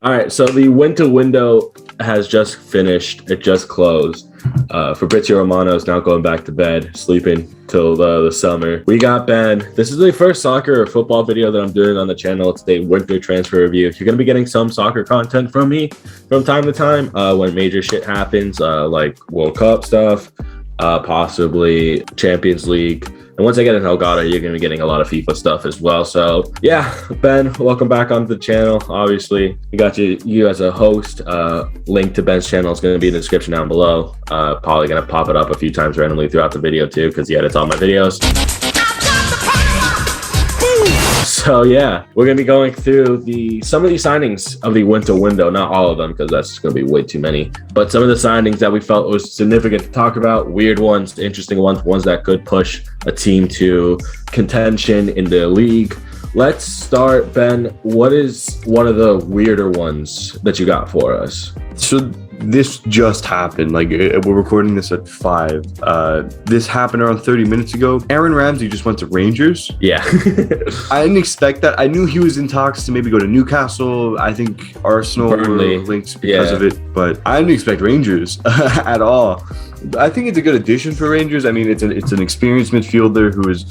All right, so the winter window has just finished. It just closed. Fabrizio Romano is now going back to bed, sleeping till the summer. We got Ben. This is the first soccer or football video that I'm doing on the channel. It's a winter transfer review. You're going to be getting some soccer content from me from time to time when major shit happens, like World Cup stuff, possibly Champions League. And once I get in Elgato, you're going to be getting a lot of FIFA stuff as well. So yeah, Ben, welcome back onto the channel. Obviously, we got you as a host. Link to Ben's channel is going to be in the description down below. Probably going to pop it up a few times randomly throughout the video too, because he edits all my videos. So yeah, we're going to be going through some of the signings of the winter window. Not all of them, because that's going to be way too many. But some of the signings that we felt was significant to talk about. Weird ones, interesting ones that could push a team to contention in the league. Let's start, Ben. What is one of the weirder ones that you got for us? So this just happened. Like, we're recording this at 5. This happened around 30 minutes ago. Aaron Ramsey just went to Rangers. Yeah. I didn't expect that. I knew he was in talks to maybe go to Newcastle. I think Arsenal were linked because of it, but I didn't expect Rangers at all. I think it's a good addition for Rangers. I mean, it's an experienced midfielder who is,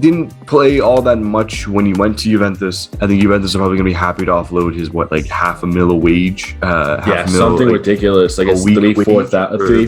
didn't play all that much when he went to Juventus. I think Juventus are probably going to be happy to offload his $500,000 a wage. Something ridiculous, like it's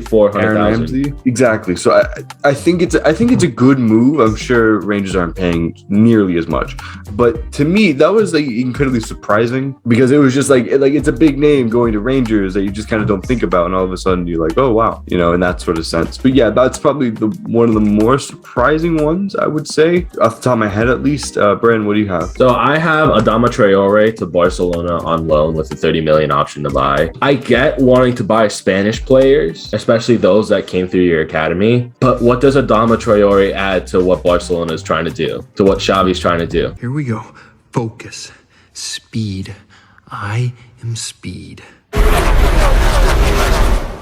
400,000. Exactly. So I think it's a good move. I'm sure Rangers aren't paying nearly as much, but to me that was like incredibly surprising, because it was just like it's a big name going to Rangers that you just kind of don't think about, and all of a sudden you're like, oh wow, in that sort of sense. But yeah, that's probably one of the more surprising ones, I would say, off the top of my head at least. Brandon, what do you have? So I have Adama Traore to Barcelona on loan with a 30 million option to buy. I get wanting to buy Spanish players, especially those that came through your academy, but what does Adama Traore add to what Barcelona is trying to do, to what Xavi's trying to do? Here we go. Focus. Speed. I am speed.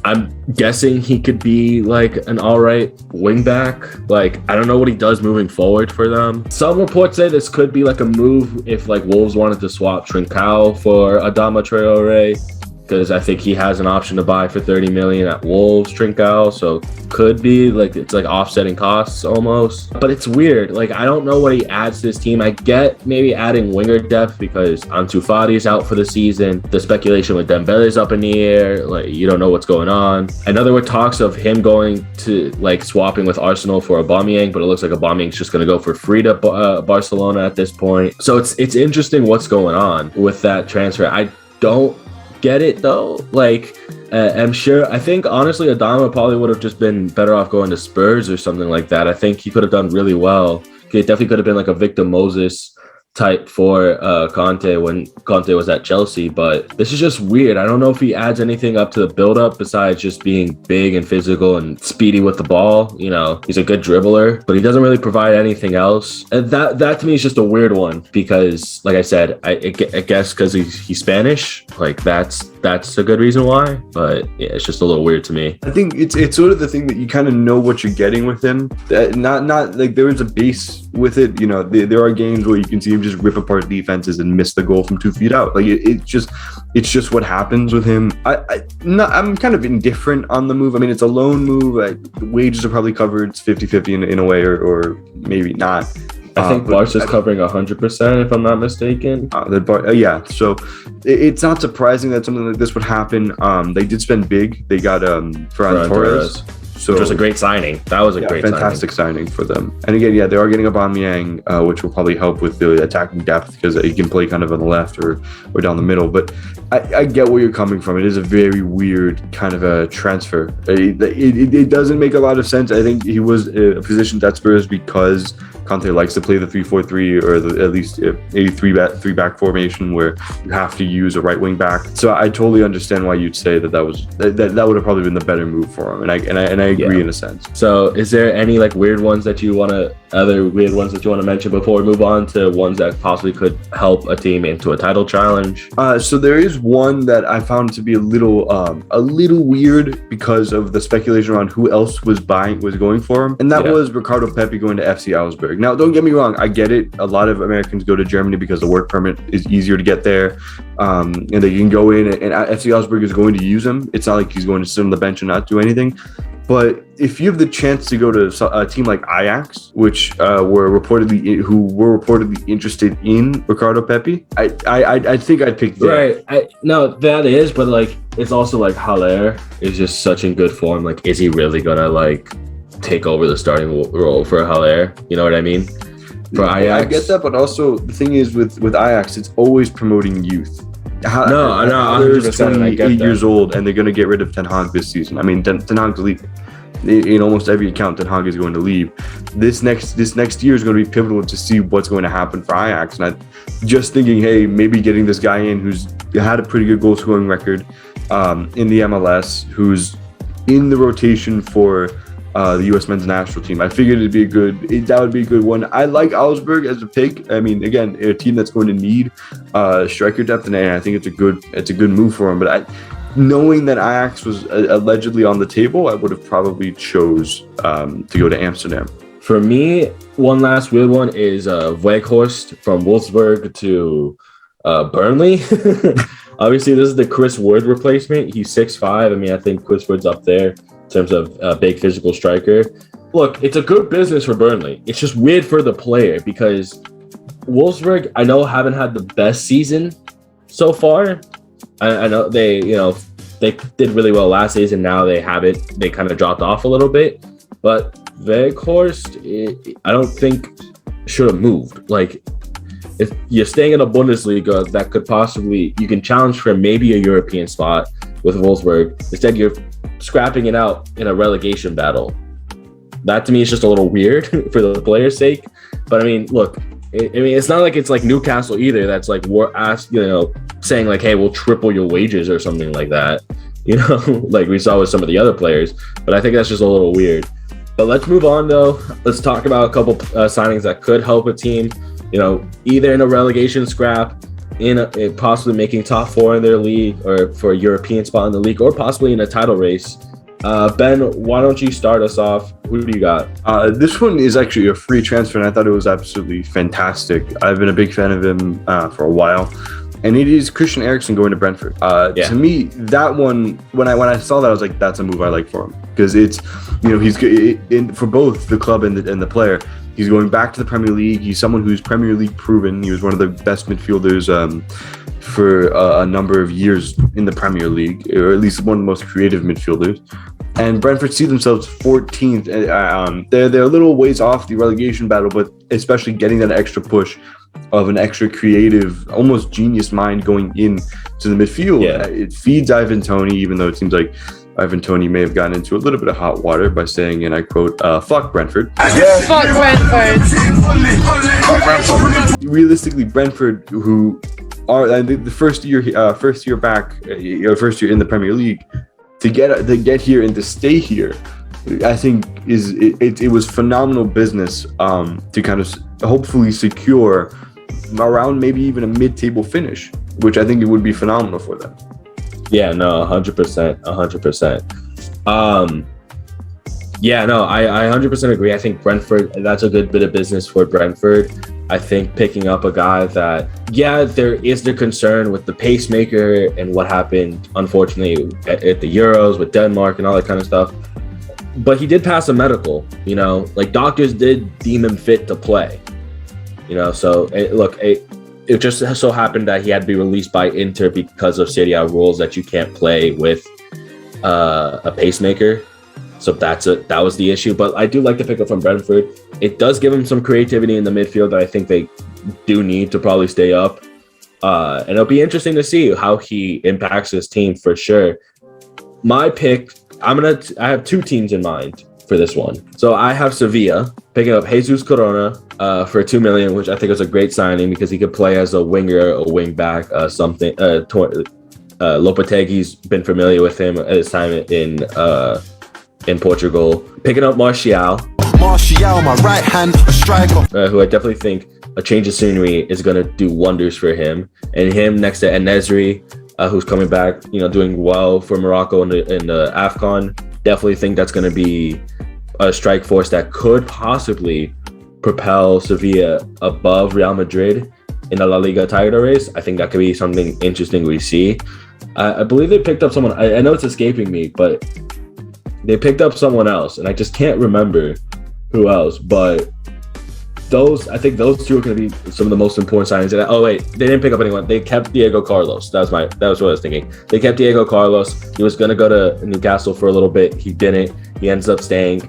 I'm guessing he could be like an all right wing back. Like, I don't know what he does moving forward for them. Some reports say this could be like a move if like Wolves wanted to swap Trincao for Adama Traore, because I think he has an option to buy for 30 million at Wolves, Trincao. So could be like, it's like offsetting costs almost. But it's weird. Like, I don't know what he adds to this team. I get maybe adding winger depth because Ansu Fati is out for the season. The speculation with Dembele is up in the air. Like, you don't know what's going on. I know there were talks of him going to like swapping with Arsenal for Aubameyang, but it looks like Aubameyang's just going to go for free to Barcelona at this point. So it's interesting what's going on with that transfer. I don't get it though. Like, I'm sure, I think honestly Adama probably would have just been better off going to Spurs or something like that. I think he could have done really well. It definitely could have been like a Victor Moses type for Conte when Conte was at Chelsea, but this is just weird. I don't know if he adds anything up to the build-up besides just being big and physical and speedy with the ball. He's a good dribbler, but he doesn't really provide anything else. And that to me is just a weird one, because like I said, I guess because he's Spanish, like that's a good reason why, but yeah, it's just a little weird to me. I think it's sort of the thing that you kind of know what you're getting with him. Not like there is a base with it. There are games where you can see him just rip apart defenses and miss the goal from 2 feet out. Like it's just what happens with him. I'm kind of indifferent on the move. I mean, it's a loan move. Wages are probably covered. It's 50-50 in a way, or maybe not. I think Barca's covering 100%, if I'm not mistaken. Yeah, so it's not surprising that something like this would happen. They did spend big. They got Ferran Torres. So, which was a great signing. That was a great fantastic signing for them. And again, they are getting Aubameyang, which will probably help with the attacking depth, because he can play kind of on the left or down the middle. But I get where you're coming from. It is a very weird kind of a transfer. It doesn't make a lot of sense. I think he was positioned at Spurs because Conte likes to play the 3-4-3, or at least a three-back formation where you have to use a right wing back. So I totally understand why you'd say that would have probably been the better move for him. And I agree in a sense. So is there any like weird ones that you want to mention before we move on to ones that possibly could help a team into a title challenge? So there is one that I found to be a little weird because of the speculation around who else was going for him, and that was Ricardo Pepi going to FC Augsburg. Augsburg. Now, don't get me wrong, I get it. A lot of Americans go to Germany because the work permit is easier to get there, and they can go in, and FC Augsburg is going to use him. It's not like he's going to sit on the bench and not do anything. But if you have the chance to go to a team like Ajax, which were reportedly interested in Ricardo Pepi, I think I'd pick them. Right. No, that is, but like it's also like Haller is just such in good form. Like, is he really gonna like take over the starting role for Haller? You know what I mean? For Ajax, I get that, but also the thing is with Ajax, it's always promoting youth. No, 100%. 28 years old, and they're going to get rid of Ten Hag this season. I mean, Ten Hag's leaving. In almost every account, Ten Hag is going to leave. This next year is going to be pivotal to see what's going to happen for Ajax. And I'm just thinking, hey, maybe getting this guy in who's had a pretty good goal scoring record in the MLS, who's in the rotation for the U.S. men's national team. I figured that would be a good one. I like Augsburg as a pick. I mean, again, a team that's going to need striker depth, and I think it's a good move for him. But knowing that Ajax was allegedly on the table, I would have probably chose to go to Amsterdam. For me, one last weird one is Weghorst from Wolfsburg to Burnley. Obviously, this is the Chris Wood replacement. He's 6'5". I mean, I think Chris Wood's up there in terms of a big physical striker. Look, it's a good business for Burnley. It's just weird for the player because Wolfsburg, I know, haven't had the best season so far. I know they did really well last season. Now they kind of dropped off a little bit. But Weghorst, I don't think should have moved. Like, if you're staying in a Bundesliga that could possibly, you can challenge for maybe a European spot with Wolfsburg. Instead, you're scrapping it out in a relegation battle. That to me is just a little weird for the player's sake. But I mean, look, it's not like it's like Newcastle either. That's like we're saying like, hey, we'll triple your wages or something like that. Like we saw with some of the other players. But I think that's just a little weird. But let's move on though. Let's talk about a couple signings that could help a team. Either in a relegation scrap, in possibly making top 4 in their league, or for a European spot in the league, or possibly in a title race. Ben, why don't you start us off? Who do you got? This one is actually a free transfer, and I thought it was absolutely fantastic. I've been a big fan of him for a while, and it is Christian Erickson going to Brentford. To me, that one, when I saw that, I was like, that's a move I like for him, because it's, he's in for both the club and the player. He's going back to the Premier League. He's someone who's Premier League proven. He was one of the best midfielders for a number of years in the Premier League, or at least one of the most creative midfielders. And Brentford see themselves 14th. They're a little ways off the relegation battle, but especially getting that extra push of an extra creative, almost genius mind going in to the midfield. Yeah. It feeds Ivan Toney, even though it seems like Ivan Toney may have gotten into a little bit of hot water by saying, and I quote, fuck Brentford. Yeah. Fuck Brentford. Realistically, Brentford, who are, I think, the first year back, first year in the Premier League, to get here and to stay here, I think it was phenomenal business to kind of hopefully secure around maybe even a mid-table finish, which I think it would be phenomenal for them. Yeah, no, 100%. Yeah, no, I 100% agree. I think Brentford, that's a good bit of business for Brentford. I think picking up a guy that, there is the concern with the pacemaker and what happened, unfortunately, at the Euros with Denmark and all that kind of stuff. But he did pass a medical, like doctors did deem him fit to play, so it just so happened that he had to be released by Inter because of Serie A rules that you can't play with a pacemaker. So that was the issue. But I do like the pickup from Brentford. It does give him some creativity in the midfield that I think they do need to probably stay up. And it'll be interesting to see how he impacts his team for sure. My pick, I have 2 teams in mind for this one. So I have Sevilla picking up Jesus Corona for $2 million, which I think is a great signing because he could play as a winger, a wing back, something. Lopetegui's been familiar with him at his time in Portugal. Picking up Martial, my right hand, a striker, who I definitely think a change of scenery is going to do wonders for him. And him next to En-Nesyri, who's coming back, doing well for Morocco in the AFCON. Definitely think that's going to be a strike force that could possibly propel Sevilla above Real Madrid in the La Liga title race, I think that could be something interesting we see. I believe they picked up someone. I know it's escaping me, but they picked up someone else, and I just can't remember who else. But I think those two are going to be some of the most important signings. And oh wait, they didn't pick up anyone. They kept Diego Carlos. That was what I was thinking. They kept Diego Carlos. He was going to go to Newcastle for a little bit. He didn't. He ends up staying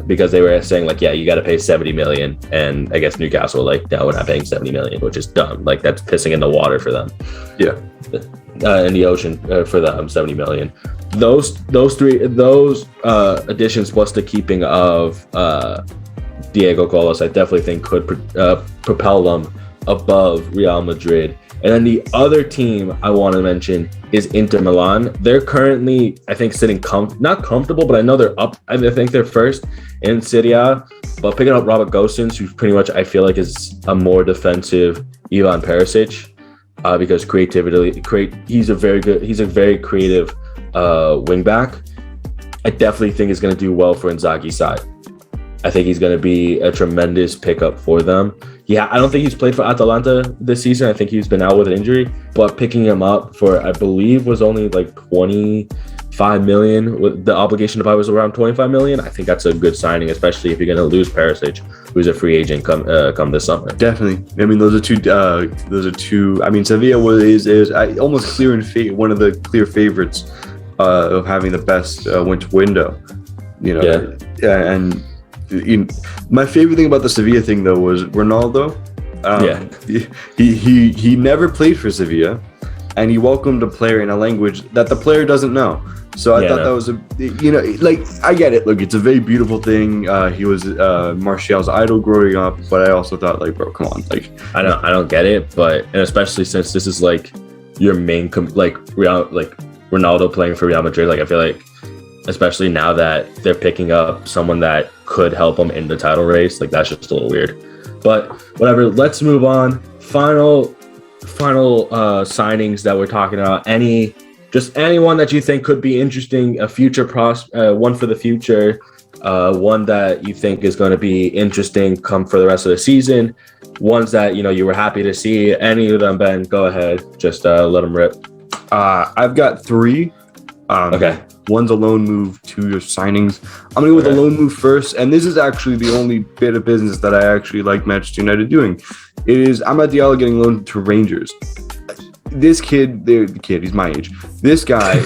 because they were saying like, yeah, you got to pay 70 million, and I guess Newcastle like, no, we're not paying 70 million, which is dumb. Like that's pissing in the water for them. Yeah, in the ocean for them, 70 million. Those additions plus the keeping of Diego Carlos, I definitely think could propel them above Real Madrid. And then the other team I want to mention is Inter Milan. They're currently, I think, sitting not comfortable, but I know they're up. I think they're first in Serie A. But picking up Robert Gosens, who pretty much I feel like is a more defensive Ivan Perisic, because he's a very creative wing back. I definitely think is going to do well for Inzaghi's side. I think he's going to be a tremendous pickup for them. Yeah, I don't think he's played for Atalanta this season. I think he's been out with an injury, but picking him up for, I believe, was only like 25 million. With the obligation to buy was around 25 million. I think that's a good signing, especially if you're going to lose Perisic, who's a free agent come this summer. Definitely. I mean, those are two. I mean, Sevilla is almost clear in one of the clear favorites of having the best winter window. You know, and. My favorite thing about the Sevilla thing though was Ronaldo. He never played for Sevilla, and he welcomed a player in a language that the player doesn't know. So I thought that was I get it. Look, it's a very beautiful thing. He was Martial's idol growing up, but I also thought like, bro, come on, like I don't get it, but and especially since this is like your main Ronaldo playing for Real Madrid, like I feel like. Especially now that they're picking up someone that could help them in the title race. Like, that's just a little weird. But whatever, let's move on. Final signings that we're talking about. Anyone that you think could be interesting, a future one for the future, one that you think is going to be interesting come for the rest of the season, ones that, you were happy to see. Any of them, Ben, go ahead. Just let them rip. I've got three. Okay. One's a loan move, two are signings. I'm going to go with the loan move first, and this is actually the only bit of business that I actually like Manchester United doing. It is Amad Diallo getting loaned to Rangers. This kid, he's my age. This guy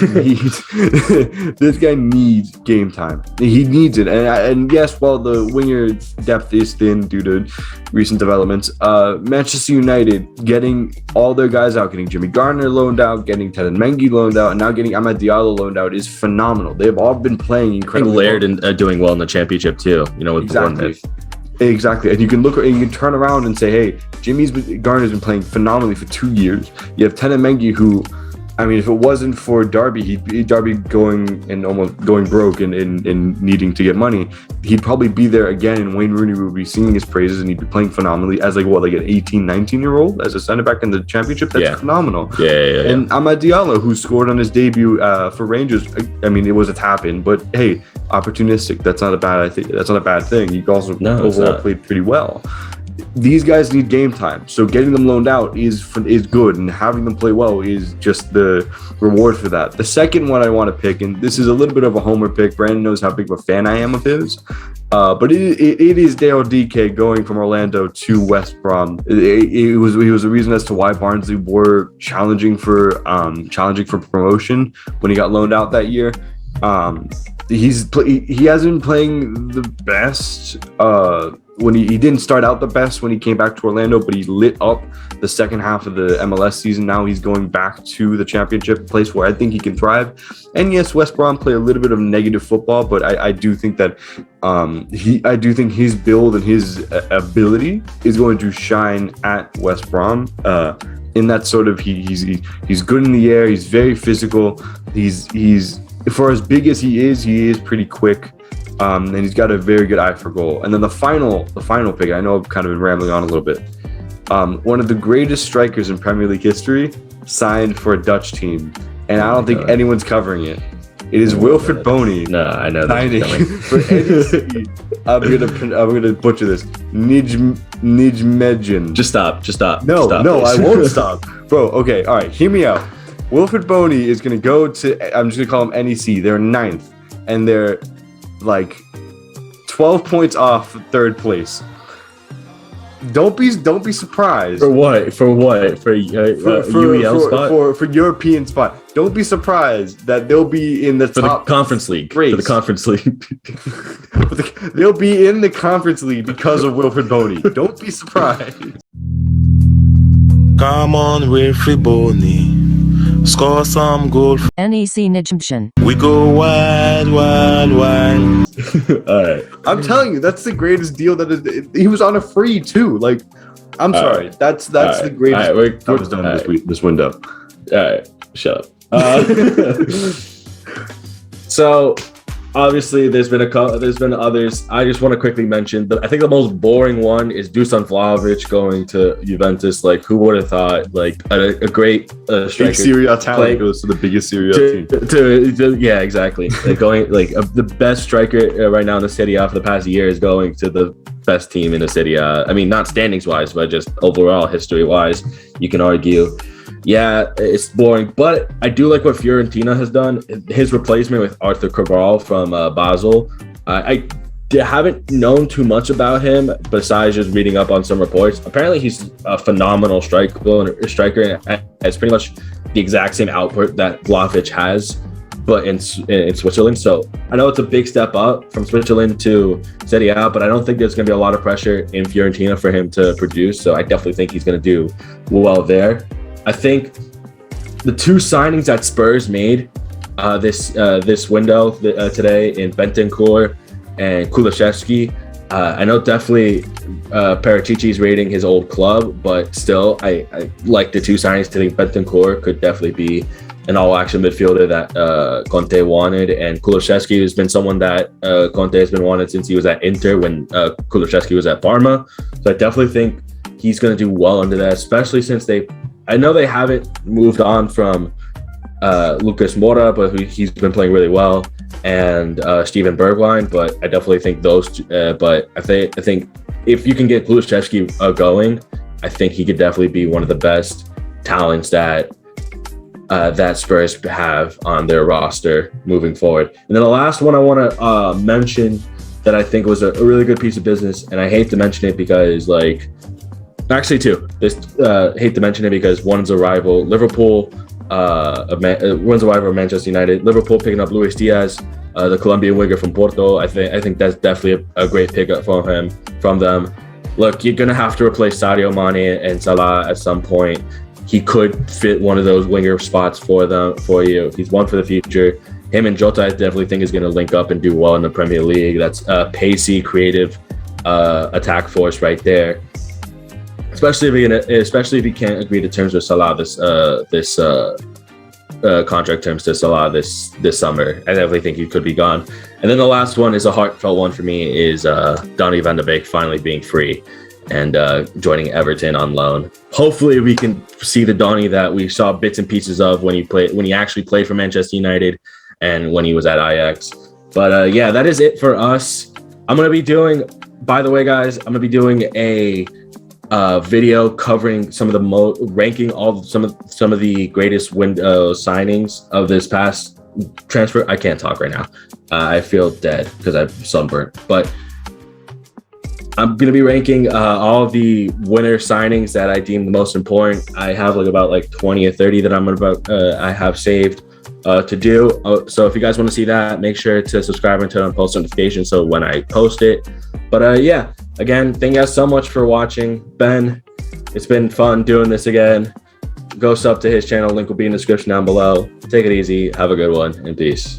needs game time. He needs it. And yes, while the winger depth is thin due to recent developments, Manchester United getting all their guys out, getting Jimmy Garner loaned out, getting Teden Mengi loaned out, and now getting Amad Diallo loaned out is phenomenal. They've all been playing incredibly well. Laird and doing well in the championship too, with Bournemouth. Exactly. And you can turn around and say, hey, Garner's been playing phenomenally for 2 years. You have Teden Mengi, who, I mean, if it wasn't for Derby, Derby almost going broke and needing to get money, he'd probably be there again, and Wayne Rooney would be singing his praises, and he'd be playing phenomenally as an 18, 19-year-old as a center back in the championship. That's phenomenal. Yeah. And Amad Diallo, who scored on his debut for Rangers, I mean, it was a tap-in, but hey, opportunistic. That's not a bad thing. He also overall played pretty well. These guys need game time, so getting them loaned out is good, and having them play well is just the reward for that. The second one I want to pick, and this is a little bit of a homer pick. Brandon knows how big of a fan I am of his, but it is Dale DK going from Orlando to West Brom. He was a reason as to why Barnsley were challenging for promotion when he got loaned out that year. He hasn't been playing the best. When he didn't start out the best when he came back to Orlando, but he lit up the second half of the MLS season. Now he's going back to the championship, place where I think he can thrive. And yes, West Brom play a little bit of negative football, but I do think that I do think his build and his ability is going to shine at West Brom. In that sort of he's good in the air. He's very physical. He's for as big as he is pretty quick. And he's got a very good eye for goal. And then the final pick, I know I've kind of been rambling on a little bit. One of the greatest strikers in Premier League history signed for a Dutch team, and I don't think anyone's covering it. It is Wilfried Bony. No, I know that. For NEC I'm gonna butcher this. Nijmegen. Just stop. No, stop, I won't stop, bro. Okay, all right. Hear me out. Wilfred Boney is gonna go to. I'm just gonna call them NEC. They're 9th, and they're like 12 points off 3rd place. Don't be surprised. For what? For UEL spot? For European spot. Don't be surprised that they'll be in the top the conference league. race. For the conference league. They'll be in the conference league because of Wilfred Boney. Don't be surprised. Come on, Wilfred Boney. Score some goal. NEC Nijmegen. We go wild. All right. I'm telling you, that's the greatest deal he was on a free too. Like, I'm sorry. Right. That's the greatest that was done this window. All right. Shut up. So obviously there's been others. I just want to quickly mention that I think the most boring one is Dusan Vlahovic going to Juventus. Like, who would have thought, like, a great striker, big Serie A talent goes to the biggest Serie A team. Yeah, exactly. Like, going the best striker right now in the Serie A for the past year is going to the best team in the Serie A. I mean, not standings wise, but just overall history wise, you can argue. Yeah, it's boring, but I do like what Fiorentina has done. His replacement with Arthur Cabral from Basel. I haven't known too much about him besides just reading up on some reports. Apparently, he's a phenomenal striker and has pretty much the exact same output that Vlahovic has, but in Switzerland. So I know it's a big step up from Switzerland to Serie A, but I don't think there's going to be a lot of pressure in Fiorentina for him to produce. So I definitely think he's going to do well there. I think the 2 signings that Spurs made this window today in Bentancur and Kulusevski, I know definitely Paratici rating his old club, but still I like the 2 signings. I think Bentancur could definitely be an all-action midfielder that Conte wanted, and Kulusevski has been someone that Conte has been wanted since he was at Inter when Kulusevski was at Parma. So I definitely think he's going to do well under that, especially since I know they haven't moved on from Lucas Moura, but he's been playing really well, and Steven Bergwijn. But I definitely think those two, but I think if you can get Kulusevski going, I think he could definitely be one of the best talents that Spurs have on their roster moving forward. And then the last one I want to mention that I think was a really good piece of business, and I hate to mention it because actually 2. Hate to mention it because one's a rival, Liverpool. One's a rival of Manchester United. Liverpool picking up Luis Diaz, the Colombian winger from Porto. I think that's definitely a great pickup from them. Look, you're gonna have to replace Sadio Mane and Salah at some point. He could fit one of those winger spots for you. He's one for the future. Him and Jota, I definitely think is gonna link up and do well in the Premier League. That's a pacey, creative attack force right there. Especially if you can't agree to terms with Salah this contract terms to Salah this summer. I definitely think he could be gone. And then the last one is a heartfelt one for me is Donny van de Beek finally being free and joining Everton on loan. Hopefully we can see the Donny that we saw bits and pieces of when he actually played for Manchester United and when he was at Ajax. But yeah, that is it for us. I'm gonna be doing a video covering some of the ranking some of the greatest window signings of this past transfer. I can't talk right now. I feel dead because I'm sunburnt. But I'm gonna be ranking all of the winner signings that I deem the most important. I have about 20 or 30 that I have saved to do. So if you guys want to see that, make sure to subscribe and turn on post notifications so when I post it. But yeah. Again, thank you guys so much for watching. Ben, it's been fun doing this again. Go sub to his channel. Link will be in the description down below. Take it easy. Have a good one, and peace.